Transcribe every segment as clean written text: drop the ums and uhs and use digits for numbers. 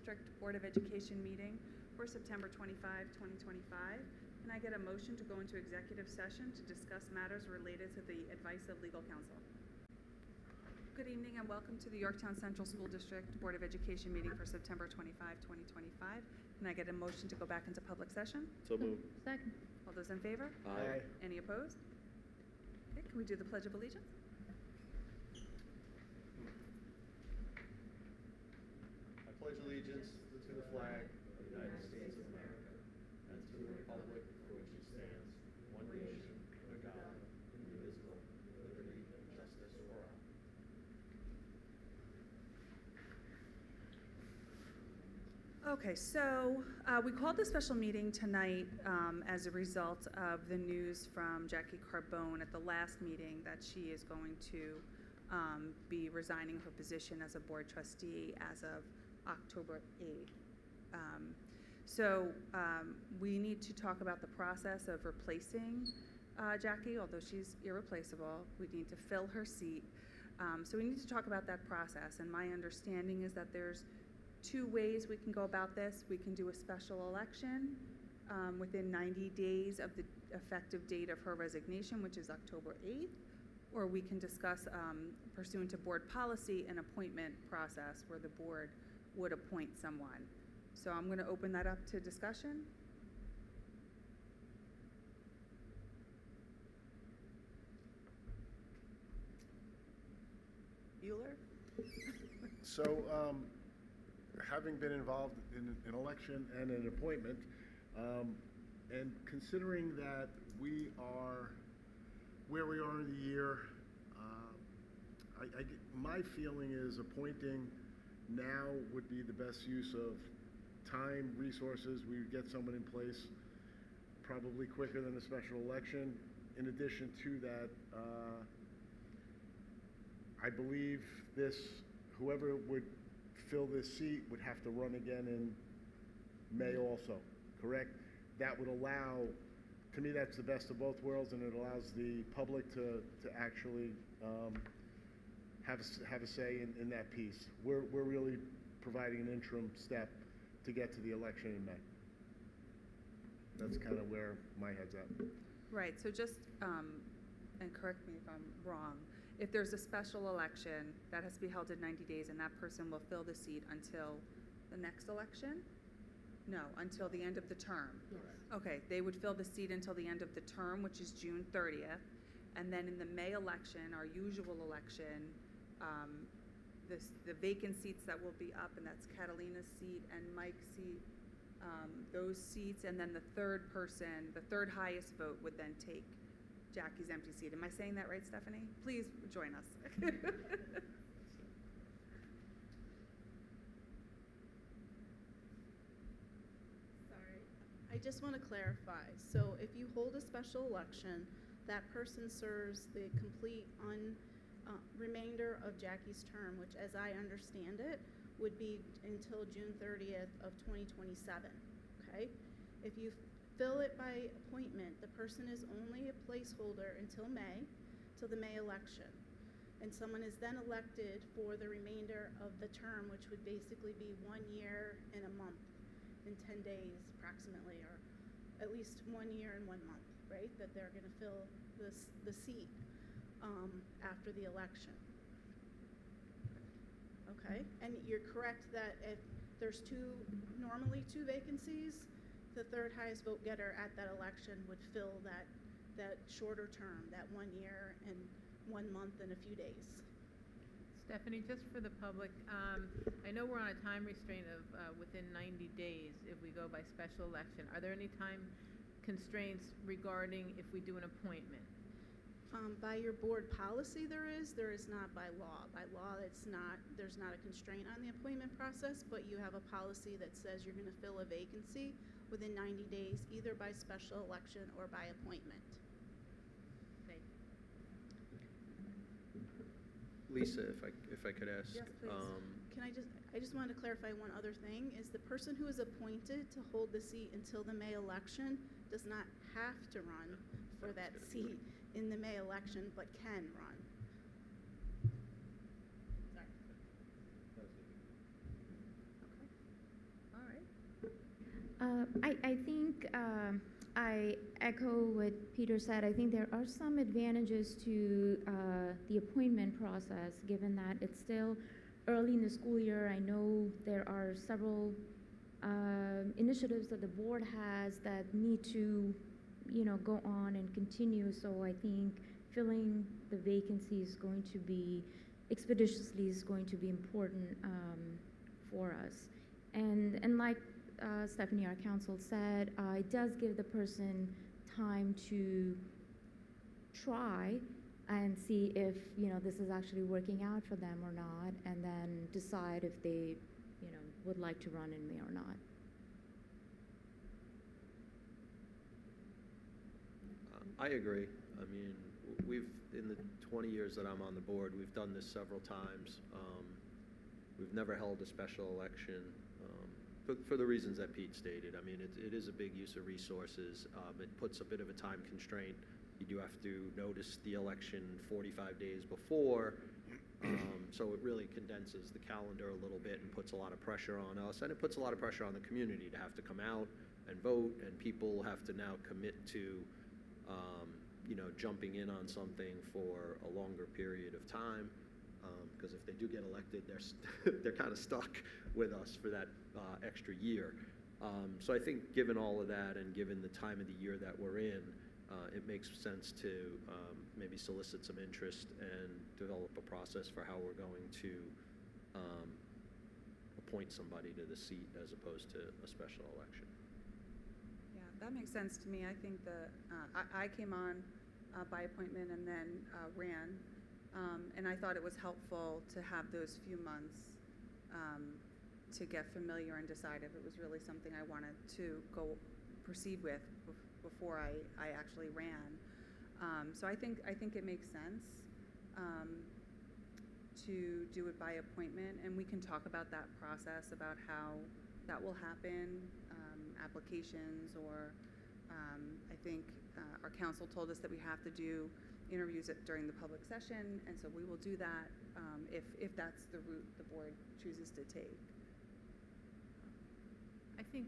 District Board of Education meeting for September 25, 2025. Can I get a motion to go into executive session to discuss matters related to the advice of legal counsel? Good evening and welcome to the Yorktown Central School District Board of Education meeting for September 25, 2025. Can I get a motion to go back into public session? So moved. Second. All those in favor? Aye. Any opposed? Okay, can we do the Pledge of Allegiance? I pledge allegiance to the flag of the United States of America and to the republic for which it stands, one nation, under God, indivisible, with liberty and justice for all. Okay, so we called the special meeting tonight as a result of the news from Jackie Carbone at the last meeting that she is going to be resigning her position as a board trustee as of October 8th. So we need to talk about the process of replacing Jackie, although she's irreplaceable. We need to fill her seat. So we need to talk about that process. And my understanding is that there's two ways we can go about this. We can do a special election within 90 days of the effective date of her resignation, which is October 8th, or we can discuss pursuant to board policy an appointment process where the board would appoint someone. So I'm going to open that up to discussion. Bueller? So, having been involved in an election and an appointment, and considering that we are where we are in the year, my feeling is appointing now would be the best use of time, resources. We would get someone in place probably quicker than a special election. In addition to that, I believe whoever would fill this seat would have to run again in May also, correct? That would allow, to me, that's the best of both worlds, and it allows the public to actually have a say in that piece. We're really providing an interim step to get to the election in May. That's kind of where my head's at. Right, so just, and correct me if I'm wrong, if there's a special election, that has to be held in 90 days, and that person will fill the seat until the next election? No, until the end of the term. Yes. Okay, they would fill the seat until the end of the term, which is June 30th, and then in the May election, our usual election, the vacant seats that will be up, and that's Catalina's seat and Mike's seat, those seats, and then the third person, the third highest vote would then take Jackie's empty seat. Am I saying that right, Stephanie? Please join us. Sorry, I just want to clarify. So if you hold a special election, that person serves the complete remainder of Jackie's term, which, as I understand it, would be until June 30th of 2027, okay? If you fill it by appointment, the person is only a placeholder until May, till the May election. And someone is then elected for the remainder of the term, which would basically be 1 year and a month, in 10 days approximately, or at least 1 year and 1 month, right? That they're gonna fill the seat after the election. Okay, and you're correct that if there's normally two vacancies, the third highest vote getter at that election would fill that shorter term, that 1 year and 1 month and a few days. Stephanie, just for the public, I know we're on a time restraint of within 90 days if we go by special election. Are there any time constraints regarding if we do an appointment? By your board policy there is not by law. By law, there's not a constraint on the appointment process, but you have a policy that says you're going to fill a vacancy within 90 days, either by special election or by appointment. Thank you. Lisa, if I could ask. Yes, please. I just wanted to clarify one other thing, is the person who is appointed to hold the seat until the May election does not have to run for that seat in the May election, but can run. Sorry. Okay. I think I echo what Peter said. I think there are some advantages to the appointment process, given that it's still early in the school year. I know there are several initiatives that the board has that need to, go on and continue. So I think filling the vacancy is going to be expeditiously is going to be important for us. And like Stephanie, our counsel, said, it does give the person time to try and see if, this is actually working out for them or not, and then decide if they, would like to run in May or not. I agree. I mean, in the 20 years that I'm on the board, we've done this several times. We've never held a special election for the reasons that Pete stated. I mean, it is a big use of resources. It puts a bit of a time constraint. You do have to notice the election 45 days before, so it really condenses the calendar a little bit and puts a lot of pressure on us, and it puts a lot of pressure on the community to have to come out and vote, and people have to now commit to jumping in on something for a longer period of time, because if they do get elected, they're kind of stuck with us for that extra year. So I think given all of that and given the time of the year that we're in, it makes sense to maybe solicit some interest and develop a process for how we're going to appoint somebody to the seat as opposed to a special election. Yeah, that makes sense to me. I think I came on by appointment and then ran, and I thought it was helpful to have those few months to get familiar and decide if it was really something I wanted to proceed with before I actually ran. So I think it makes sense to do it by appointment, and we can talk about that process, about how that will happen, applications, or I think our council told us that we have to do interviews during the public session, and so we will do that if that's the route the board chooses to take. I think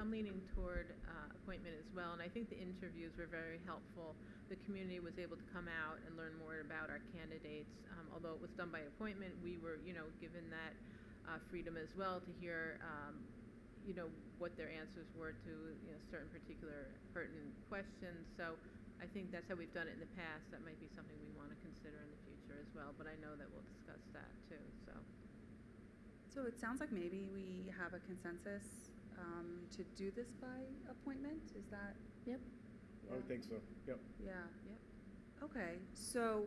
I'm leaning toward appointment as well, and I think the interviews were very helpful. The community was able to come out and learn more about our candidates. Although it was done by appointment, we were, given that freedom as well to hear, what their answers were to, certain particular pertinent questions. So I think that's how we've done it in the past. That might be something we want to consider in the future as well, but I know that we'll discuss that too, So it sounds like maybe we have a consensus to do this by appointment. Is that? Yep. I would think so, yep. Yeah. Yep. Okay, so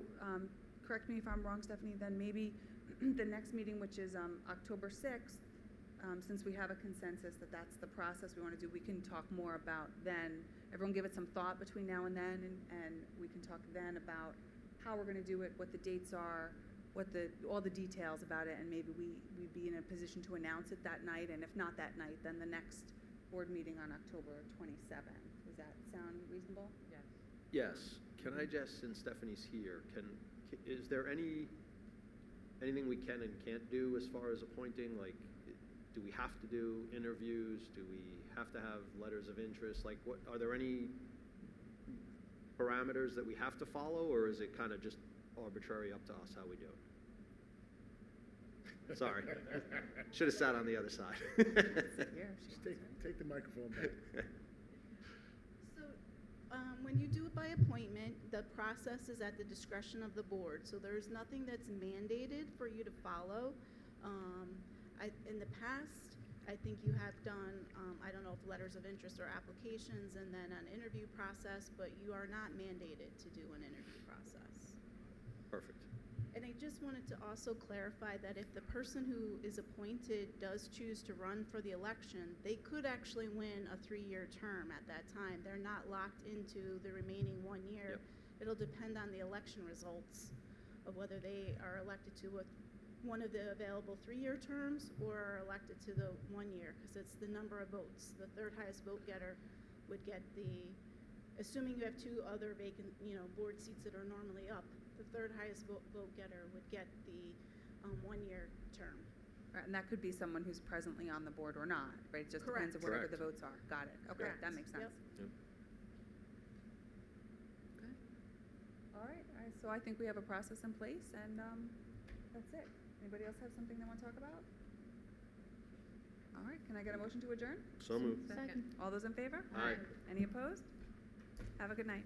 correct me if I'm wrong, Stephanie, then maybe the next meeting, which is October 6th, since we have a consensus that that's the process we want to do, we can talk more about then. Everyone give it some thought between now and then, and we can talk then about how we're going to do it, what the dates are, all the details about it, and maybe we'd be in a position to announce it that night, and if not that night, then the next board meeting on October 27th. Does that sound reasonable? Yes. Yes. Can I just, since Stephanie's here, is there anything we can and can't do as far as appointing? Like, do we have to do interviews? Do we have to have letters of interest? Like, what are there any parameters that we have to follow, or is it kind of just arbitrary up to us how we do it? Sorry. Should have sat on the other side. Just take the microphone back. So, when you do it by appointment, the process is at the discretion of the board. So there's nothing that's mandated for you to follow. In the past, I think you have done, I don't know if letters of interest or applications and then an interview process, but you are not mandated to do an interview process. Perfect. And I just wanted to also clarify that if the person who is appointed does choose to run for the election, they could actually win a 3-year term at that time. They're not locked into the remaining 1 year. Yep. It'll depend on the election results of whether they are elected to one of the available 3-year terms or are elected to the 1 year, because it's the number of votes. The third highest vote getter would get assuming you have 2 other vacant, board seats that are normally up, the third highest vote getter would get the 1-year term. And that could be someone who's presently on the board or not, right? It just depends on whatever Correct. the votes are. Got it. Okay, Correct. that makes sense. Yep. Yep. Okay. All right, so I think we have a process in place, and that's it. Anybody else have something they want to talk about? All right, can I get a motion to adjourn? So moved. Second. All those in favor? Aye. Any opposed? Have a good night.